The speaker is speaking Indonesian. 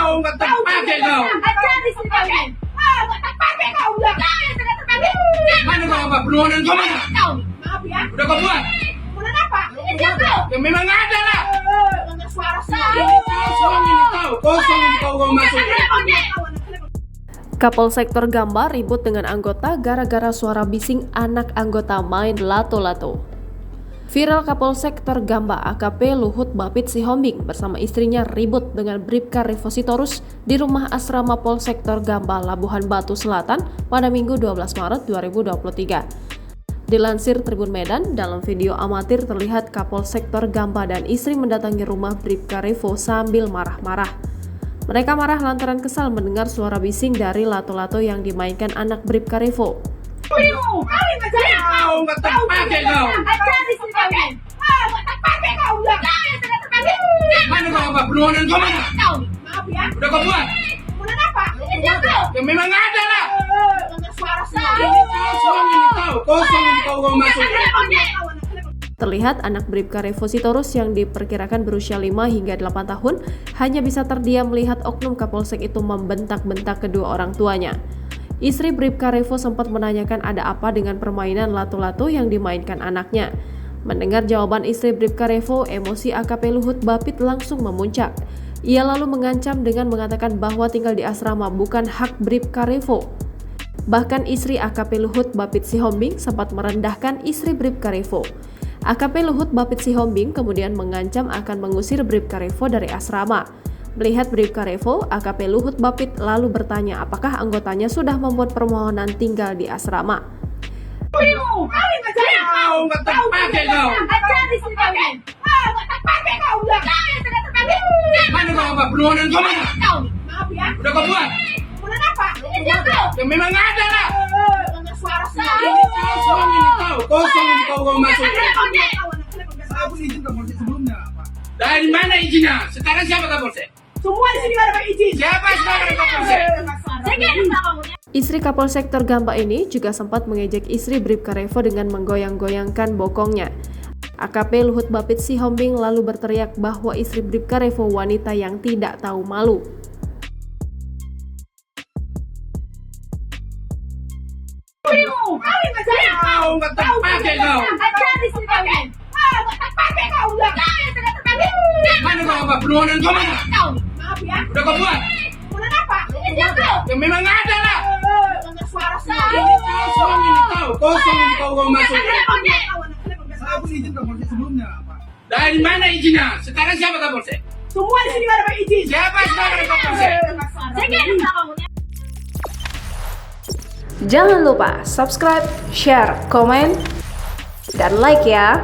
Kau nggak terpakai kau. Aja di sini kau. Nggak terpakai kau udah. Sudah terpakai. Mana kau apa? Permohonan kau mana? Kau. Maaf ya. Udah kau buat? Bulan apa? Diam dulu. Ya memang ada lah. Dengar suara saya. Kosong ini kau masuk. Kapolsektor Gamba ribut dengan anggota gara-gara suara bising anak anggota main lato-lato. Viral Kapolsektor Gamba AKP Luhut Bapit Sihombing bersama istrinya ribut dengan Bribka Revo Sitorus di rumah asrama Polsektor Gamba, Labuhan Batu Selatan pada Minggu 12 Maret 2023. Dilansir Tribun Medan, dalam video amatir terlihat Kapolsektor Gamba dan istri mendatangi rumah Bribka Revo sambil marah-marah. Mereka marah lantaran kesal mendengar suara bising dari lato-lato yang dimainkan anak Bribka Revo. Kau nggak terpakai kau. Aja di sini kau. Nggak terpakai kau udah. Sudah terpakai. Mana kau apa? Permohonan kau mana? Kau. Maaf ya. Udah kau buat? Bulan apa? Diam dulu. Ya memang ada lah. Dengar suara saya. Kosong ini kau masuk. Terlihat anak Bribka Revo Sitorus yang diperkirakan berusia 5 hingga 8 tahun hanya bisa terdiam melihat oknum Kapolsek itu membentak-bentak kedua orang tuanya. Istri Bribka Revo sempat menanyakan ada apa dengan permainan lato-lato yang dimainkan anaknya. Mendengar jawaban istri Bribka Revo, emosi AKP Luhut Bapit langsung memuncak. Ia lalu mengancam dengan mengatakan bahwa tinggal di asrama bukan hak Bribka Revo. Bahkan istri AKP Luhut Bapit Sihombing sempat merendahkan istri Bribka Revo. AKP Luhut Bapit Sihombing kemudian mengancam akan mengusir Bribka Revo dari asrama. Melihat Bribka Revo, AKP Luhut Bapit lalu bertanya apakah anggotanya sudah membuat permohonan tinggal di asrama. Kau nggak terpakai kau. Aja di sini kau. Nggak terpakai kau udah. Sudah terpakai. Mana kau apa? Permohonan kau mana? Kau. Maaf ya. Udah kau buat? Bulan apa? Diam dulu. Ya memang ada lah. Dengar suara saya. Kosong ini kau masuk. Dari mana izinnya? Sekarang siapa Kapolsek? Semua di sini ada izin. Siapa sekarang Kapolsek? Istri Kapolsektor Gamba ini juga sempat mengejek istri Bribka Revo dengan menggoyang-goyangkan bokongnya. AKP Luhut Bapit Sihombing lalu berteriak bahwa istri Bribka Revo wanita yang tidak tahu malu. Kau nggak terpakai kau. Aja di sini kau. Nggak terpakai kau udah. Sudah terpakai. Mana kau apa? Permohonan kau mana? Kau. Maaf ya. Udah kau buat? Bulan apa? Diam dulu. Ya memang ada lah. Dengar suara saya. Kosong ini kau masuk. Dari mana izinnya? Sekarang siapa Kapolsek? Semua di sini ada izin. Siapa sekarang Kapolsek? Jangan lupa subscribe, share, komen, dan like ya.